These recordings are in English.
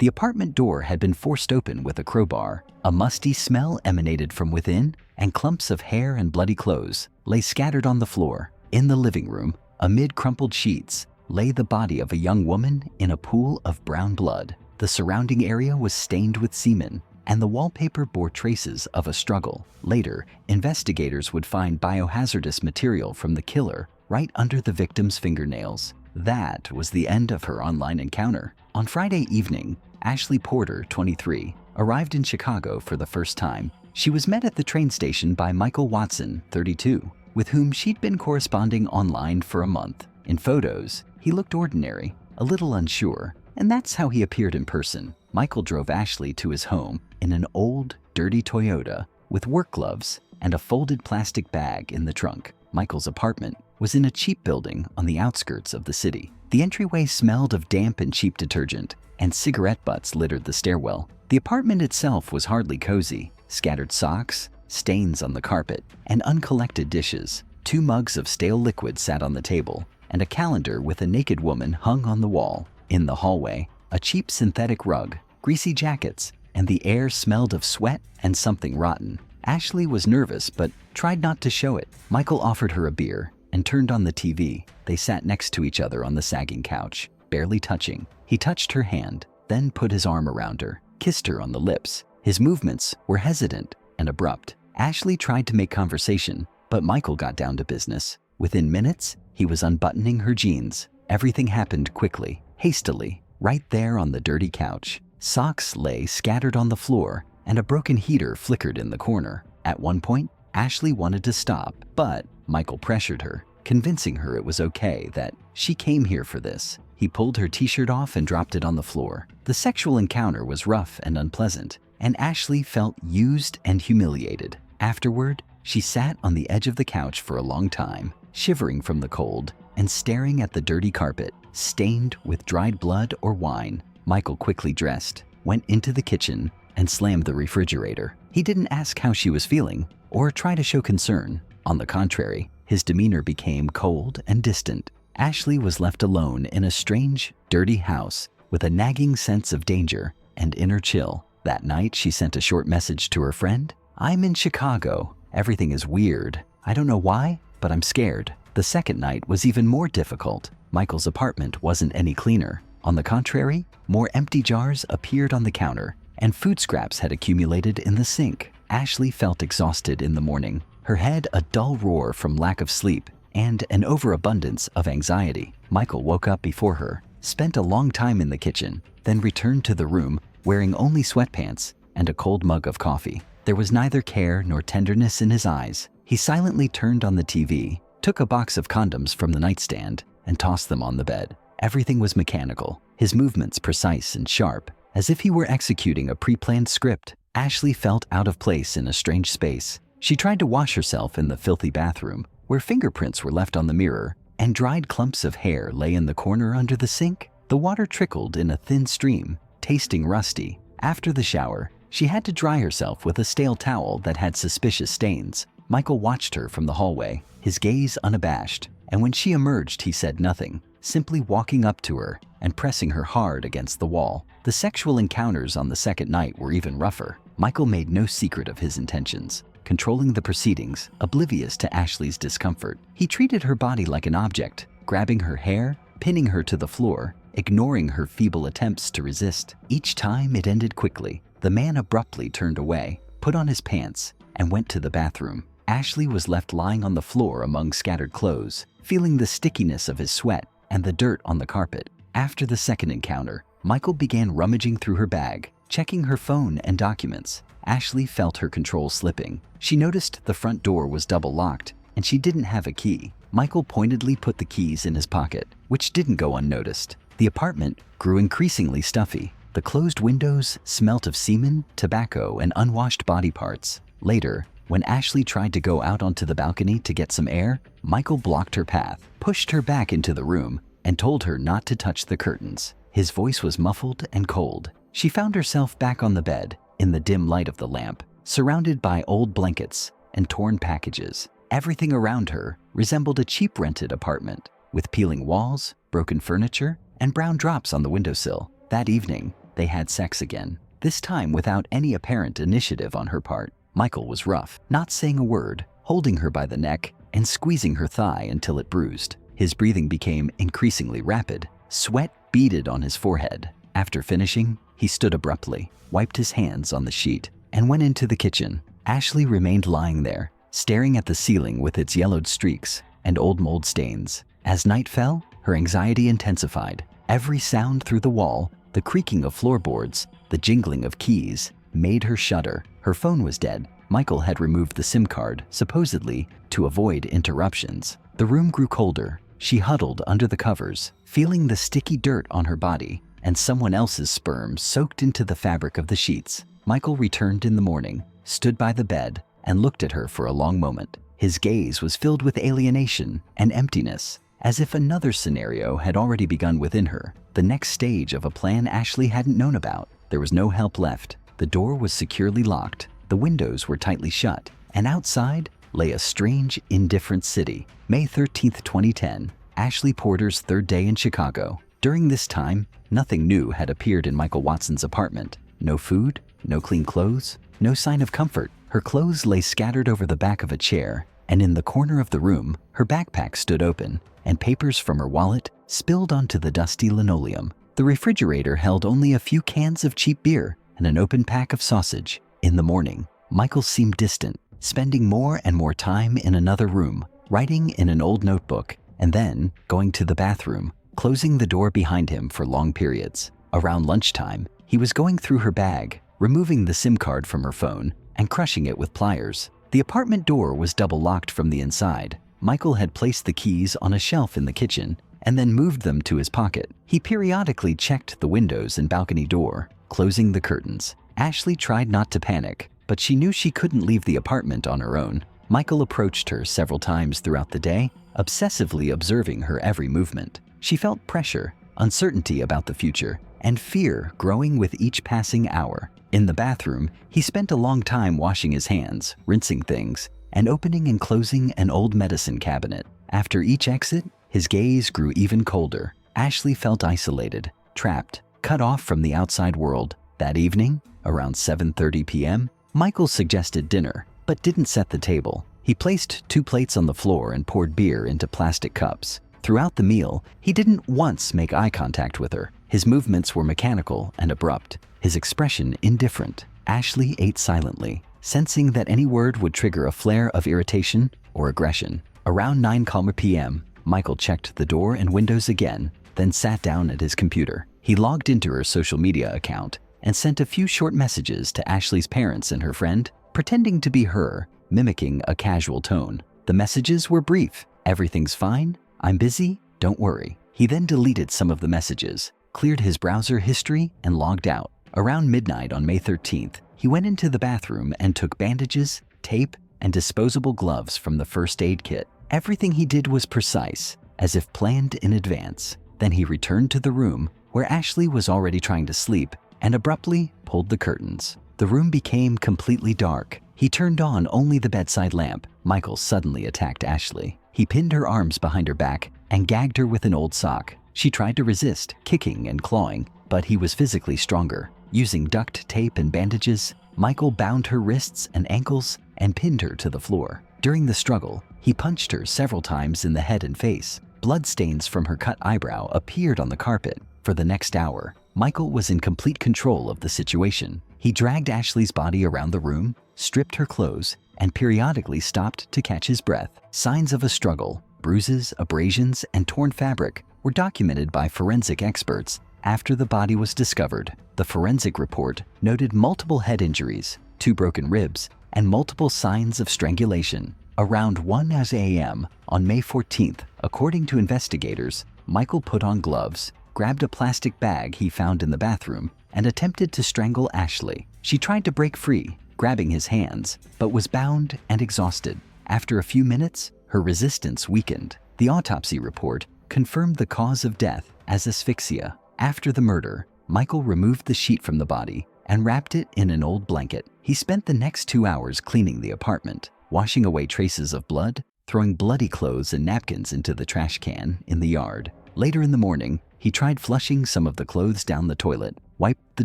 The apartment door had been forced open with a crowbar. A musty smell emanated from within, and clumps of hair and bloody clothes lay scattered on the floor. In the living room, amid crumpled sheets, lay the body of a young woman in a pool of brown blood. The surrounding area was stained with semen, and the wallpaper bore traces of a struggle. Later, investigators would find biohazardous material from the killer right under the victim's fingernails. That was the end of her online encounter. On Friday evening, Ashley Porter, 23, arrived in Chicago for the first time. She was met at the train station by Michael Watson, 32, with whom she'd been corresponding online for a month. In photos, he looked ordinary, a little unsure, and that's how he appeared in person. Michael drove Ashley to his home in an old, dirty Toyota with work gloves and a folded plastic bag in the trunk. Michael's apartment was in a cheap building on the outskirts of the city. The entryway smelled of damp and cheap detergent, and cigarette butts littered the stairwell. The apartment itself was hardly cozy. Scattered socks, stains on the carpet, and uncollected dishes. 2 mugs of stale liquid sat on the table, and a calendar with a naked woman hung on the wall. In the hallway, a cheap synthetic rug, greasy jackets, and the air smelled of sweat and something rotten. Ashley was nervous but tried not to show it. Michael offered her a beer and turned on the TV. They sat next to each other on the sagging couch, barely touching. He touched her hand, then put his arm around her, kissed her on the lips. His movements were hesitant and abrupt. Ashley tried to make conversation, but Michael got down to business. Within minutes, he was unbuttoning her jeans. Everything happened quickly, hastily, right there on the dirty couch. Socks lay scattered on the floor, and a broken heater flickered in the corner. At one point, Ashley wanted to stop, but Michael pressured her, convincing her it was okay, that she came here for this. He pulled her t-shirt off and dropped it on the floor. The sexual encounter was rough and unpleasant, and Ashley felt used and humiliated. Afterward, she sat on the edge of the couch for a long time, shivering from the cold and staring at the dirty carpet, stained with dried blood or wine. Michael quickly dressed, went into the kitchen, and slammed the refrigerator. He didn't ask how she was feeling or try to show concern. On the contrary, his demeanor became cold and distant. Ashley was left alone in a strange, dirty house with a nagging sense of danger and inner chill. That night, she sent a short message to her friend. "I'm in Chicago. Everything is weird. I don't know why, but I'm scared." The second night was even more difficult. Michael's apartment wasn't any cleaner. On the contrary, more empty jars appeared on the counter, and food scraps had accumulated in the sink. Ashley felt exhausted in the morning, her head a dull roar from lack of sleep and an overabundance of anxiety. Michael woke up before her, spent a long time in the kitchen, then returned to the room wearing only sweatpants and a cold mug of coffee. There was neither care nor tenderness in his eyes. He silently turned on the TV, took a box of condoms from the nightstand, and tossed them on the bed. Everything was mechanical, his movements precise and sharp, as if he were executing a pre-planned script. Ashley felt out of place in a strange space. She tried to wash herself in the filthy bathroom, where fingerprints were left on the mirror, and dried clumps of hair lay in the corner under the sink. The water trickled in a thin stream, tasting rusty. After the shower, she had to dry herself with a stale towel that had suspicious stains. Michael watched her from the hallway, his gaze unabashed, and when she emerged, he said nothing, simply walking up to her and pressing her hard against the wall. The sexual encounters on the second night were even rougher. Michael made no secret of his intentions, controlling the proceedings, oblivious to Ashley's discomfort. He treated her body like an object, grabbing her hair, pinning her to the floor, ignoring her feeble attempts to resist. Each time it ended quickly. The man abruptly turned away, put on his pants, and went to the bathroom. Ashley was left lying on the floor among scattered clothes, feeling the stickiness of his sweat and the dirt on the carpet. After the second encounter, Michael began rummaging through her bag, checking her phone and documents. Ashley felt her control slipping. She noticed the front door was double locked, and she didn't have a key. Michael pointedly put the keys in his pocket, which didn't go unnoticed. The apartment grew increasingly stuffy. The closed windows smelt of semen, tobacco, and unwashed body parts. Later, when Ashley tried to go out onto the balcony to get some air, Michael blocked her path, pushed her back into the room, and told her not to touch the curtains. His voice was muffled and cold. She found herself back on the bed, in the dim light of the lamp, surrounded by old blankets and torn packages. Everything around her resembled a cheap rented apartment, with peeling walls, broken furniture, and brown drops on the windowsill. That evening, they had sex again, this time without any apparent initiative on her part. Michael was rough, not saying a word, holding her by the neck and squeezing her thigh until it bruised. His breathing became increasingly rapid. Sweat beaded on his forehead. After finishing, he stood abruptly, wiped his hands on the sheet, and went into the kitchen. Ashley remained lying there, staring at the ceiling with its yellowed streaks and old mold stains. As night fell, her anxiety intensified. Every sound through the wall, the creaking of floorboards, the jingling of keys, made her shudder. Her phone was dead. Michael had removed the SIM card, supposedly to avoid interruptions. The room grew colder. She huddled under the covers, feeling the sticky dirt on her body and someone else's sperm soaked into the fabric of the sheets. Michael returned in the morning, stood by the bed, and looked at her for a long moment. His gaze was filled with alienation and emptiness, as if another scenario had already begun within her, the next stage of a plan Ashley hadn't known about. There was no help left. The door was securely locked, the windows were tightly shut, and outside lay a strange, indifferent city. May 13th, 2010, Ashley Porter's third day in Chicago. During this time, nothing new had appeared in Michael Watson's apartment. No food, no clean clothes, no sign of comfort. Her clothes lay scattered over the back of a chair, and in the corner of the room, her backpack stood open, and papers from her wallet spilled onto the dusty linoleum. The refrigerator held only a few cans of cheap beer and an open pack of sausage. In the morning, Michael seemed distant, spending more and more time in another room, writing in an old notebook, and then going to the bathroom, closing the door behind him for long periods. Around lunchtime, he was going through her bag, removing the SIM card from her phone and crushing it with pliers. The apartment door was double locked from the inside. Michael had placed the keys on a shelf in the kitchen and then moved them to his pocket. He periodically checked the windows and balcony door, closing the curtains. Ashley tried not to panic, but she knew she couldn't leave the apartment on her own. Michael approached her several times throughout the day, obsessively observing her every movement. She felt pressure, uncertainty about the future, and fear growing with each passing hour. In the bathroom, he spent a long time washing his hands, rinsing things, and opening and closing an old medicine cabinet. After each exit, his gaze grew even colder. Ashley felt isolated, trapped, cut off from the outside world. That evening, around 7:30 p.m., Michael suggested dinner, but didn't set the table. He placed 2 plates on the floor and poured beer into plastic cups. Throughout the meal, he didn't once make eye contact with her. His movements were mechanical and abrupt, his expression indifferent. Ashley ate silently, sensing that any word would trigger a flare of irritation or aggression. Around 9 p.m., Michael checked the door and windows again, then sat down at his computer. He logged into her social media account and sent a few short messages to Ashley's parents and her friend, pretending to be her, mimicking a casual tone. The messages were brief. "Everything's fine. I'm busy. Don't worry." He then deleted some of the messages, cleared his browser history, and logged out. Around midnight on May 13th, he went into the bathroom and took bandages, tape, and disposable gloves from the first aid kit. Everything he did was precise, as if planned in advance. Then he returned to the room where Ashley was already trying to sleep and abruptly pulled the curtains. The room became completely dark. He turned on only the bedside lamp. Michael suddenly attacked Ashley. He pinned her arms behind her back and gagged her with an old sock. She tried to resist, kicking and clawing, but he was physically stronger. Using duct tape and bandages, Michael bound her wrists and ankles and pinned her to the floor. During the struggle, he punched her several times in the head and face. Bloodstains from her cut eyebrow appeared on the carpet. For the next hour, Michael was in complete control of the situation. He dragged Ashley's body around the room, stripped her clothes, and periodically stopped to catch his breath. Signs of a struggle, bruises, abrasions, and torn fabric were documented by forensic experts after the body was discovered. The forensic report noted multiple head injuries, 2 broken ribs, and multiple signs of strangulation. Around 1 a.m. on May 14th, according to investigators, Michael put on gloves, grabbed a plastic bag he found in the bathroom, and attempted to strangle Ashley. She tried to break free, grabbing his hands, but was bound and exhausted. After a few minutes, her resistance weakened. The autopsy report confirmed the cause of death as asphyxia. After the murder, Michael removed the sheet from the body and wrapped it in an old blanket. He spent the next 2 hours cleaning the apartment, washing away traces of blood, throwing bloody clothes and napkins into the trash can in the yard. Later in the morning, he tried flushing some of the clothes down the toilet. wiped the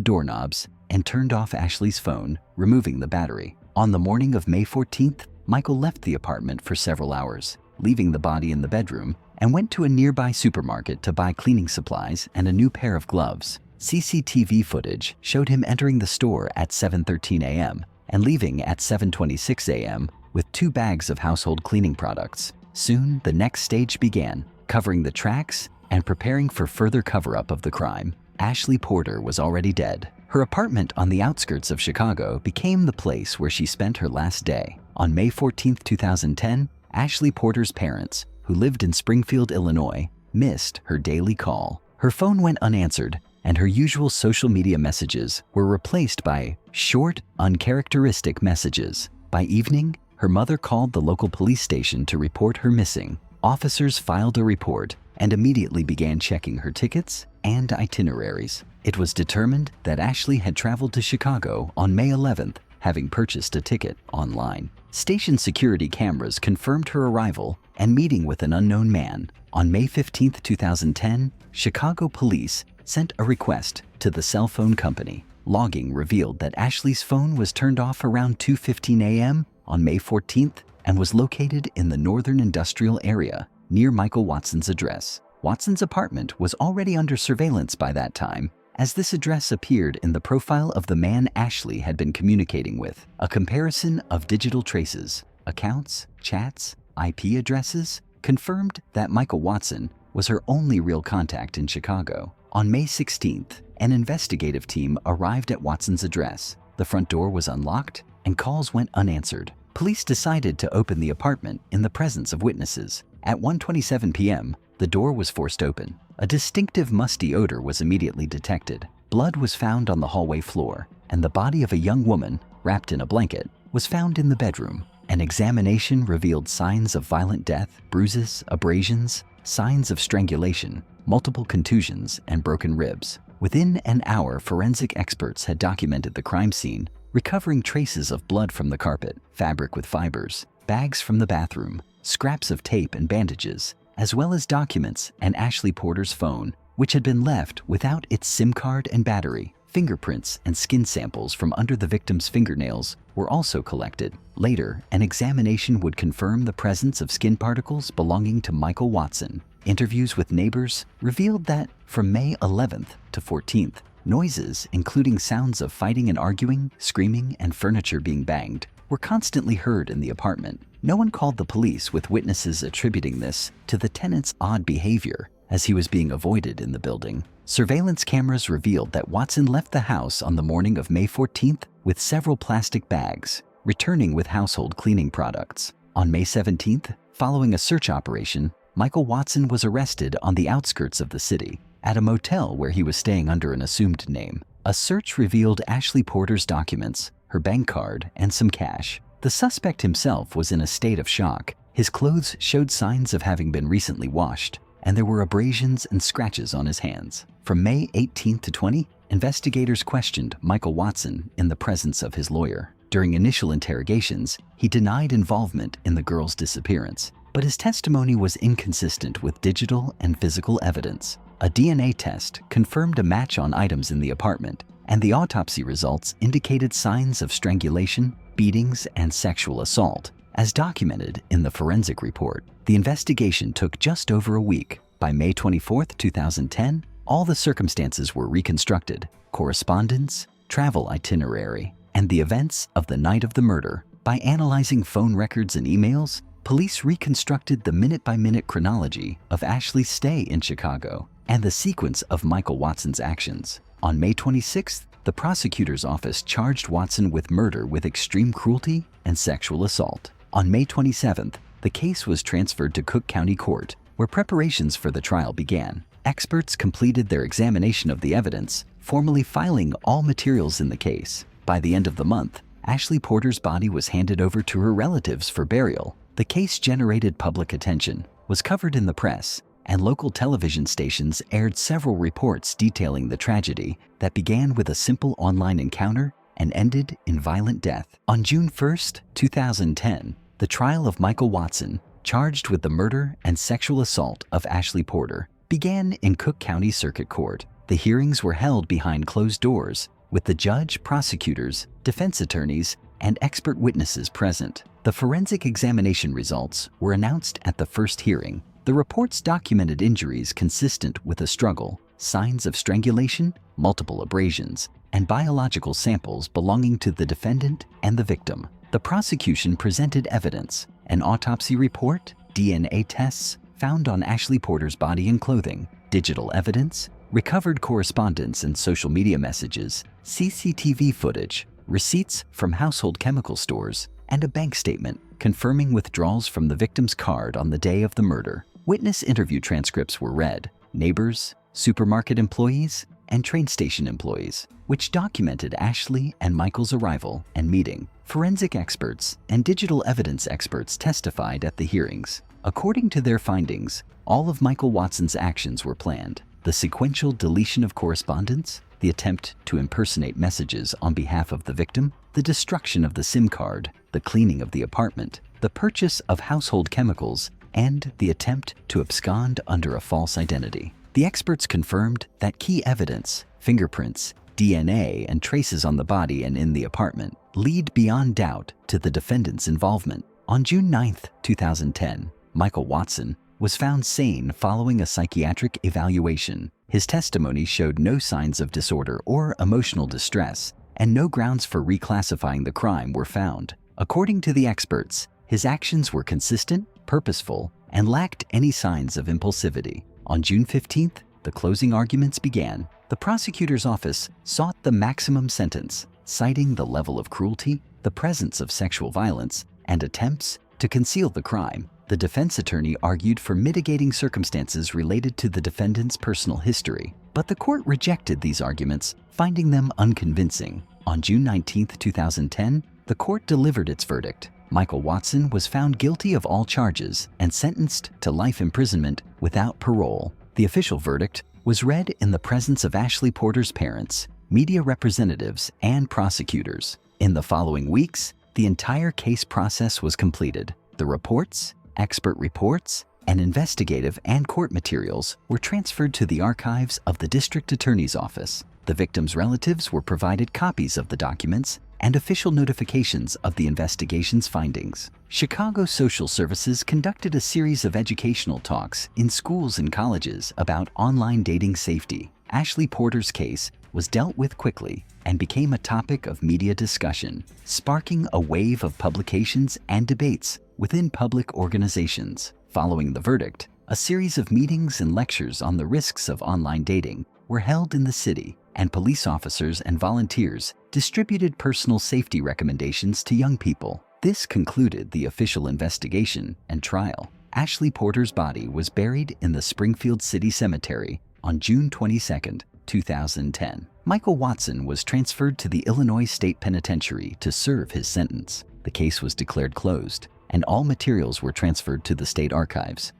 doorknobs, and turned off Ashley's phone, removing the battery. On the morning of May 14th, Michael left the apartment for several hours, leaving the body in the bedroom, and went to a nearby supermarket to buy cleaning supplies and a new pair of gloves. CCTV footage showed him entering the store at 7:13 a.m. and leaving at 7:26 a.m. with 2 bags of household cleaning products. Soon, the next stage began, covering the tracks and preparing for further cover-up of the crime. Ashley Porter was already dead. Her apartment on the outskirts of Chicago became the place where she spent her last day. On May 14, 2010, Ashley Porter's parents, who lived in Springfield, Illinois, missed her daily call. Her phone went unanswered, and her usual social media messages were replaced by short, uncharacteristic messages. By evening, her mother called the local police station to report her missing. Officers filed a report and immediately began checking her tickets and itineraries. It was determined that Ashley had traveled to Chicago on May 11th, having purchased a ticket online. Station security cameras confirmed her arrival and meeting with an unknown man. On May 15, 2010, Chicago police sent a request to the cell phone company. Logging revealed that Ashley's phone was turned off around 2:15 a.m. on May 14th and was located in the northern industrial area near Michael Watson's address. Watson's apartment was already under surveillance by that time, as this address appeared in the profile of the man Ashley had been communicating with. A comparison of digital traces, accounts, chats, IP addresses confirmed that Michael Watson was her only real contact in Chicago. On May 16th, an investigative team arrived at Watson's address. The front door was unlocked and calls went unanswered. Police decided to open the apartment in the presence of witnesses. At 1:27 p.m., the door was forced open. A distinctive musty odor was immediately detected. Blood was found on the hallway floor, and the body of a young woman, wrapped in a blanket, was found in the bedroom. An examination revealed signs of violent death, bruises, abrasions, signs of strangulation, multiple contusions, and broken ribs. Within an hour, forensic experts had documented the crime scene, recovering traces of blood from the carpet, fabric with fibers, bags from the bathroom, scraps of tape and bandages, as well as documents and Ashley Porter's phone, which had been left without its SIM card and battery. Fingerprints and skin samples from under the victim's fingernails were also collected. Later, an examination would confirm the presence of skin particles belonging to Michael Watson. Interviews with neighbors revealed that from May 11th to 14th, noises, including sounds of fighting and arguing, screaming, and furniture being banged, were constantly heard in the apartment. No one called the police, with witnesses attributing this to the tenant's odd behavior as he was being avoided in the building. Surveillance cameras revealed that Watson left the house on the morning of May 14th with several plastic bags, returning with household cleaning products. On May 17th, following a search operation, Michael Watson was arrested on the outskirts of the city at a motel where he was staying under an assumed name. A search revealed Ashley Porter's documents, her bank card, and some cash. The suspect himself was in a state of shock. His clothes showed signs of having been recently washed, and there were abrasions and scratches on his hands. From May 18th to 20, investigators questioned Michael Watson in the presence of his lawyer. During initial interrogations, he denied involvement in the girl's disappearance, but his testimony was inconsistent with digital and physical evidence. A DNA test confirmed a match on items in the apartment, and the autopsy results indicated signs of strangulation, beatings, and sexual assault, as documented in the forensic report. The investigation took just over a week. By May 24, 2010, all the circumstances were reconstructed: correspondence, travel itinerary, and the events of the night of the murder. By analyzing phone records and emails, police reconstructed the minute-by-minute chronology of Ashley's stay in Chicago and the sequence of Michael Watson's actions. On May 26th, the prosecutor's office charged Watson with murder with extreme cruelty and sexual assault. On May 27th, the case was transferred to Cook County Court, where preparations for the trial began. Experts completed their examination of the evidence, formally filing all materials in the case. By the end of the month, Ashley Porter's body was handed over to her relatives for burial. The case generated public attention, was covered in the press, and local television stations aired several reports detailing the tragedy that began with a simple online encounter and ended in violent death. On June 1st, 2010, the trial of Michael Watson, charged with the murder and sexual assault of Ashley Porter, began in Cook County Circuit Court. The hearings were held behind closed doors, with the judge, prosecutors, defense attorneys, and expert witnesses present. The forensic examination results were announced at the first hearing. The reports documented injuries consistent with a struggle, signs of strangulation, multiple abrasions, and biological samples belonging to the defendant and the victim. The prosecution presented evidence: an autopsy report, DNA tests found on Ashley Porter's body and clothing, digital evidence, recovered correspondence and social media messages, CCTV footage, receipts from household chemical stores, and a bank statement confirming withdrawals from the victim's card on the day of the murder. Witness interview transcripts were read: neighbors, supermarket employees, and train station employees, which documented Ashley and Michael's arrival and meeting. Forensic experts and digital evidence experts testified at the hearings. According to their findings, all of Michael Watson's actions were planned. The sequential deletion of correspondence, the attempt to impersonate messages on behalf of the victim, the destruction of the SIM card, the cleaning of the apartment, the purchase of household chemicals, and the attempt to abscond under a false identity. The experts confirmed that key evidence, fingerprints, DNA, and traces on the body and in the apartment lead beyond doubt to the defendant's involvement. On June 9, 2010, Michael Watson was found sane following a psychiatric evaluation. His testimony showed no signs of disorder or emotional distress, and no grounds for reclassifying the crime were found. According to the experts, his actions were consistent, purposeful, and lacked any signs of impulsivity. On June 15th, the closing arguments began. The prosecutor's office sought the maximum sentence, citing the level of cruelty, the presence of sexual violence, and attempts to conceal the crime. The defense attorney argued for mitigating circumstances related to the defendant's personal history, but the court rejected these arguments, finding them unconvincing. On June 19, 2010, the court delivered its verdict. Michael Watson was found guilty of all charges and sentenced to life imprisonment without parole. The official verdict was read in the presence of Ashley Porter's parents, media representatives, and prosecutors. In the following weeks, the entire case process was completed. The reports, expert reports, and investigative and court materials were transferred to the archives of the district attorney's office. The victims' relatives were provided copies of the documents and official notifications of the investigation's findings. Chicago Social Services conducted a series of educational talks in schools and colleges about online dating safety. Ashley Porter's case was dealt with quickly and became a topic of media discussion, sparking a wave of publications and debates within public organizations. Following the verdict, a series of meetings and lectures on the risks of online dating were held in the city, and police officers and volunteers distributed personal safety recommendations to young people. This concluded the official investigation and trial. Ashley Porter's body was buried in the Springfield City Cemetery on June 22, 2010. Michael Watson was transferred to the Illinois State Penitentiary to serve his sentence. The case was declared closed, and all materials were transferred to the state archives.